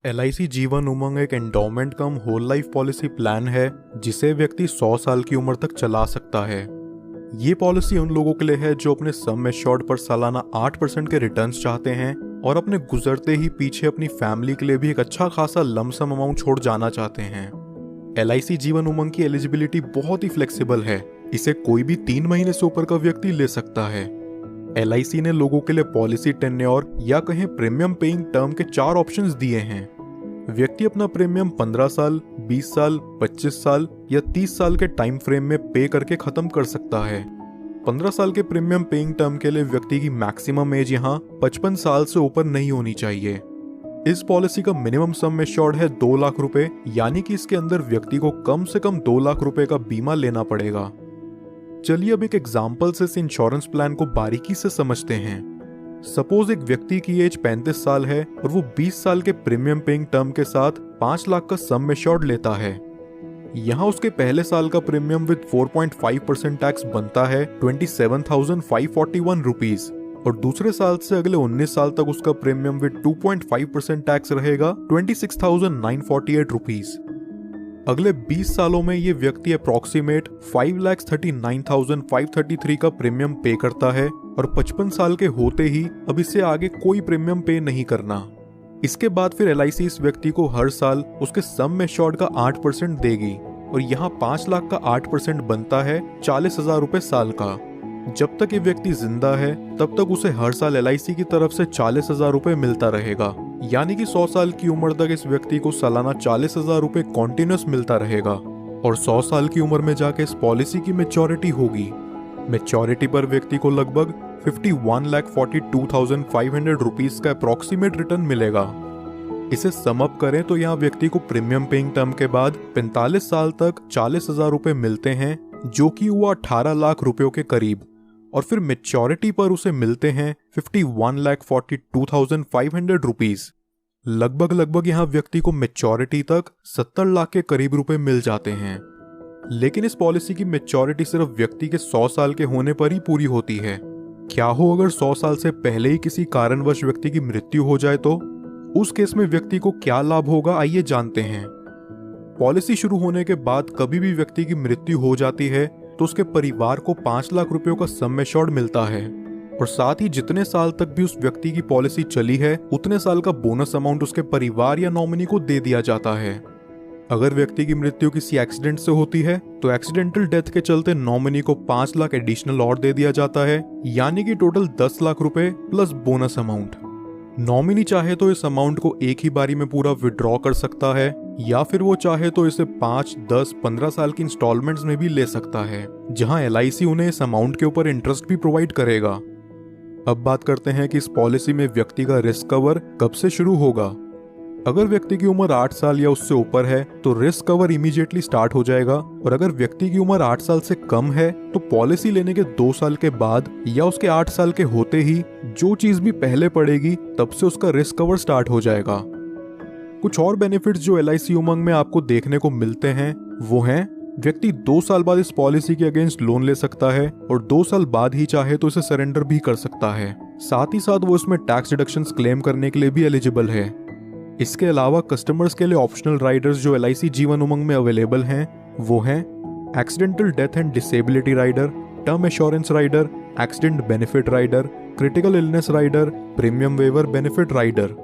LIC Jeevan Umang एक endowment कम whole life policy plan है जिसे व्यक्ति 100 साल की उम्र तक चला सकता है। ये पॉलिसी उन लोगों के लिए है जो अपने सम एश्योर्ड पर सालाना 8% के रिटर्न्स चाहते हैं और अपने गुजरते ही पीछे अपनी फैमिली के लिए भी एक अच्छा खासा लमसम अमाउंट छोड़ जाना चाहते हैं। LIC जीवन उमंग की एलिजिबिलिटी बहुत ही फ्लेक्सिबल है। इसे कोई भी 3 महीने से ऊपर का व्यक्ति ले सकता है। LIC ने लोगों के लिए पॉलिसी टेन्योर या कहें प्रीमियम पेइंग टर्म के 4 ऑप्शंस दिए हैं। व्यक्ति अपना प्रीमियम 15 साल, 20 साल, 25 साल या 30 साल के टाइम फ्रेम में पे करके खत्म कर सकता है। 15 साल के प्रीमियम पेइंग टर्म के लिए व्यक्ति की मैक्सिमम एज यहाँ 55 साल से ऊपर नहीं होनी चाहिए। इस पॉलिसी का मिनिमम सम एश्योर्ड है 2 लाख रुपए, यानी कि इसके अंदर व्यक्ति को कम से कम 2 लाख रुपए का बीमा लेना पड़ेगा। चलिए अब एक एग्जाम्पल से इस इंश्योरेंस प्लान को बारीकी से समझते हैं। सपोज एक व्यक्ति की एज 35 साल है और वो 20 साल के प्रीमियम पेइंग टर्म के साथ 5 लाख का सम एश्योर्ड लेता है। यहाँ उसके पहले साल का प्रीमियम विद 4.5% टैक्स बनता है 27,541 रुपीज और दूसरे साल से अगले 19 साल तक उसका प्रीमियम विद 2.5% टैक्स रहेगा 26,948 रुपीज। अगले 20 सालों में ये व्यक्ति अप्रॉक्सीमेट 5,39,533 का प्रीमियम पे करता है और 55 साल के होते ही अब इससे आगे कोई प्रीमियम पे नहीं करना। इसके बाद फिर LIC इस व्यक्ति को हर साल उसके सम एश्योर्ड का 8% देगी और यहाँ 5 लाख का 8% बनता है 40,000 रुपए साल का। जब तक ये व्यक्ति जिंदा है तब तक उसे हर साल LIC की तरफ से 40,000 रुपए मिलता रहेगा, यानी कि 100 साल की उम्र तक इस व्यक्ति को सालाना 40,000 रुपए कॉन्टिन्यूस मिलता रहेगा और 100 साल की उम्र में जाके इस पॉलिसी की मैच्योरिटी होगी। मैच्योरिटी पर व्यक्ति को लगभग 51,42,500 रुपीज का अप्रॉक्सीमेट रिटर्न मिलेगा। इसे सम अप करें तो यहाँ व्यक्ति को प्रीमियम पेइंग टर्म के बाद 45 साल तक 40,000 रुपए मिलते हैं, जो कि हुआ 18 लाख रुपयों के करीब, और फिर मैच्योरिटी पर उसे मिलते हैं 51,42,500 रुपीज। लगभग यहाँ व्यक्ति को मैच्योरिटी तक 70 लाख के करीब रुपए मिल जाते हैं। लेकिन इस पॉलिसी की मैच्योरिटी सिर्फ व्यक्ति के 100 साल के होने पर ही पूरी होती है। क्या हो अगर 100 साल से पहले ही किसी कारणवश व्यक्ति की मृत्यु हो जाए तो उस केस में व्यक्ति को क्या लाभ होगा, आइए जानते हैं। पॉलिसी शुरू होने के बाद कभी भी व्यक्ति की मृत्यु हो जाती है तो उसके परिवार को 5 लाख रुपयों का सम एश्योर्ड मिलता है और साथ ही जितने साल तक भी उस व्यक्ति की पॉलिसी चली है उतने साल का बोनस अमाउंट उसके परिवार या नॉमिनी को दे दिया जाता है। अगर व्यक्ति की मृत्यु किसी एक्सीडेंट से होती है तो एक्सीडेंटल डेथ के चलते नॉमिनी को 5 लाख एडिशनल और दे दिया जाता है, यानी कि टोटल 10 लाख रुपए प्लस बोनस अमाउंट। नॉमिनी चाहे तो इस अमाउंट को एक ही बारी में पूरा विड्रॉ कर सकता है या फिर वो चाहे तो इसे 5, 10, 15 साल की इंस्टॉलमेंट्स में भी ले सकता है, जहां LIC उन्हें इस अमाउंट के ऊपर इंटरेस्ट भी प्रोवाइड करेगा। अब बात करते हैं कि इस पॉलिसी में व्यक्ति का रिस्क कवर कब से शुरू होगा। अगर व्यक्ति की उम्र 8 साल या उससे ऊपर है तो रिस्क कवर इमीडिएटली स्टार्ट हो जाएगा और अगर व्यक्ति की उम्र 8 साल से कम है तो पॉलिसी लेने के 2 साल के बाद या उसके 8 साल के होते ही जो चीज भी पहले पड़ेगी तब से उसका रिस्क कवर स्टार्ट हो जाएगा। कुछ और बेनिफिट्स जो LIC उमंग में आपको देखने को मिलते हैं वो हैं, व्यक्ति 2 साल बाद इस पॉलिसी के अगेंस्ट लोन ले सकता है और 2 साल बाद ही चाहे तो इसे सरेंडर भी कर सकता है। साथ ही साथ वो इसमें टैक्स डिडक्शंस क्लेम करने के लिए भी एलिजिबल है। इसके अलावा कस्टमर्स के लिए ऑप्शनल राइडर्स जो LIC जीवन उमंग में अवेलेबल हैं वो हैं accidental death and disability rider, term assurance rider, accident benefit rider, critical illness rider, premium waiver benefit rider.